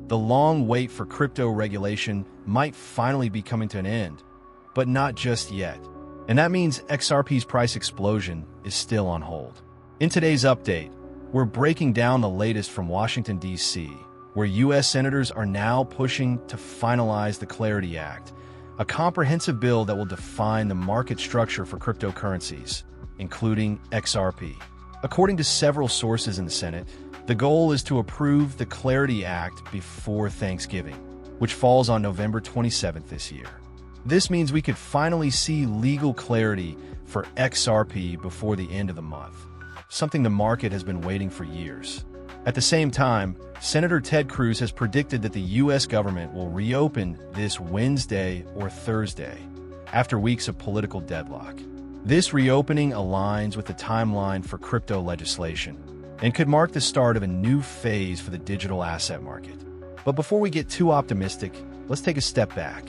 The long wait for crypto regulation might finally be coming to an end, but not just yet. And that means XRP's price explosion is still on hold. In today's update, we're breaking down the latest from Washington, D.C., where U.S. senators are now pushing to finalize the Clarity Act, a comprehensive bill that will define the market structure for cryptocurrencies, including XRP. According to several sources in the Senate, the goal is to approve the Clarity Act before Thanksgiving, which falls on November 27th this year. This means we could finally see legal clarity for XRP before the end of the month, something the market has been waiting for years. At the same time, Senator Ted Cruz has predicted that the U.S. government will reopen this Wednesday or Thursday, after weeks of political deadlock. This reopening aligns with the timeline for crypto legislation and could mark the start of a new phase for the digital asset market. But before we get too optimistic, let's take a step back.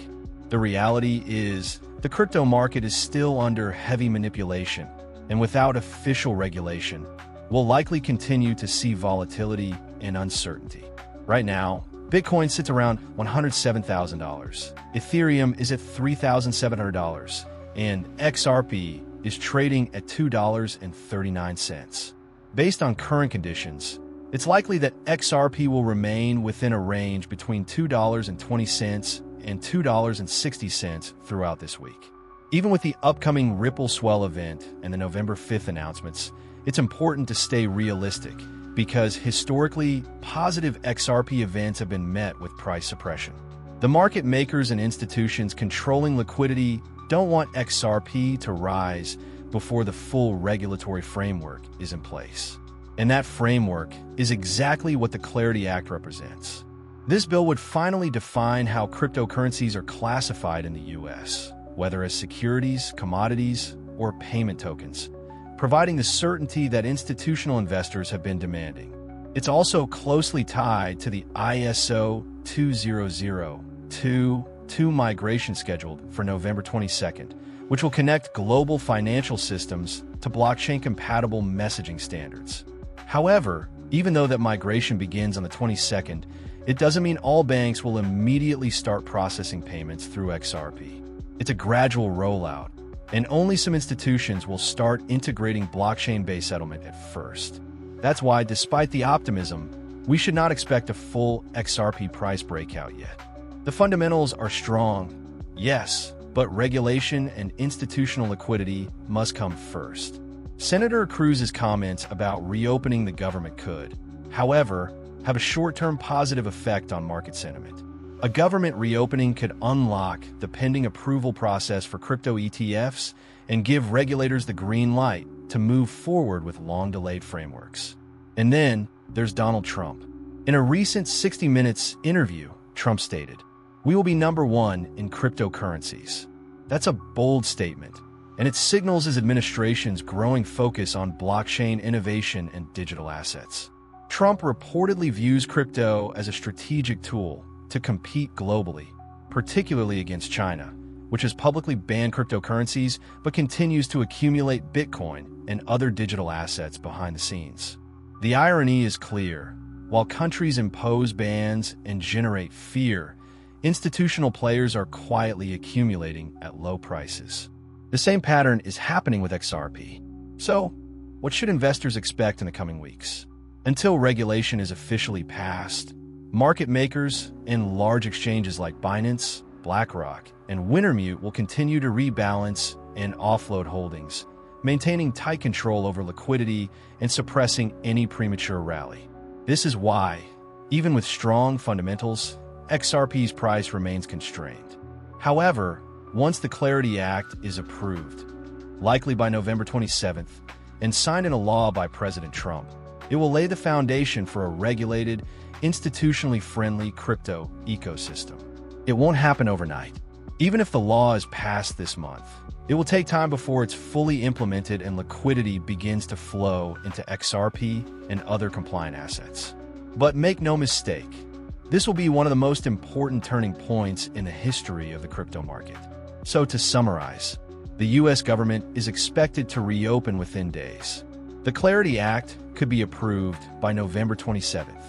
The reality is, the crypto market is still under heavy manipulation, and without official regulation, we'll likely continue to see volatility and uncertainty. Right now, Bitcoin sits around $107,000, Ethereum is at $3,700, and XRP is trading at $2.39. Based on current conditions, it's likely that XRP will remain within a range between $2.20 and $2.60 throughout this week. Even with the upcoming Ripple Swell event and the November 5th announcements, it's important to stay realistic because historically, positive XRP events have been met with price suppression. The market makers and institutions controlling liquidity don't want XRP to rise before the full regulatory framework is in place. And that framework is exactly what the Clarity Act represents. This bill would finally define how cryptocurrencies are classified in the U.S., whether as securities, commodities, or payment tokens, providing the certainty that institutional investors have been demanding. It's also closely tied to the ISO 20022 migration scheduled for November 22nd, which will connect global financial systems to blockchain-compatible messaging standards. However, even though that migration begins on the 22nd, it doesn't mean all banks will immediately start processing payments through XRP. It's a gradual rollout, and only some institutions will start integrating blockchain-based settlement at first. That's why, despite the optimism, we should not expect a full XRP price breakout yet. The fundamentals are strong, yes, but regulation and institutional liquidity must come first. Senator Cruz's comments about reopening the government could, however, have a short-term positive effect on market sentiment. A government reopening could unlock the pending approval process for crypto ETFs and give regulators the green light to move forward with long-delayed frameworks. And then there's Donald Trump. In a recent 60 Minutes interview, Trump stated, "We will be number one in cryptocurrencies." That's a bold statement, and it signals his administration's growing focus on blockchain innovation and digital assets. Trump reportedly views crypto as a strategic tool to compete globally, particularly against China, which has publicly banned cryptocurrencies but continues to accumulate Bitcoin and other digital assets behind the scenes. The irony is clear. While countries impose bans and generate fear, institutional players are quietly accumulating at low prices. The same pattern is happening with XRP. So, what should investors expect in the coming weeks? Until regulation is officially passed, market makers and large exchanges like Binance, BlackRock, and Wintermute will continue to rebalance and offload holdings, maintaining tight control over liquidity and suppressing any premature rally. This is why, even with strong fundamentals, XRP's price remains constrained. However, once the Clarity Act is approved, likely by November 27th, and signed into law by President Trump, it will lay the foundation for a regulated, institutionally friendly crypto ecosystem. It won't happen overnight. Even if the law is passed this month, it will take time before it's fully implemented and liquidity begins to flow into XRP and other compliant assets. But make no mistake, this will be one of the most important turning points in the history of the crypto market. So to summarize, the U.S. government is expected to reopen within days. The Clarity Act could be approved by November 27th.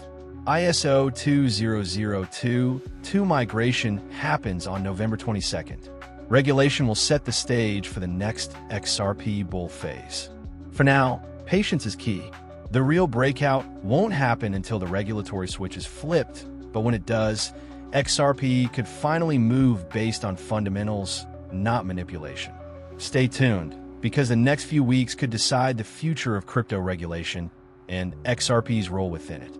ISO 20022 migration happens on November 22nd. Regulation will set the stage for the next XRP bull phase. For now, patience is key. The real breakout won't happen until the regulatory switch is flipped, but when it does, XRP could finally move based on fundamentals, not manipulation. Stay tuned, because the next few weeks could decide the future of crypto regulation and XRP's role within it.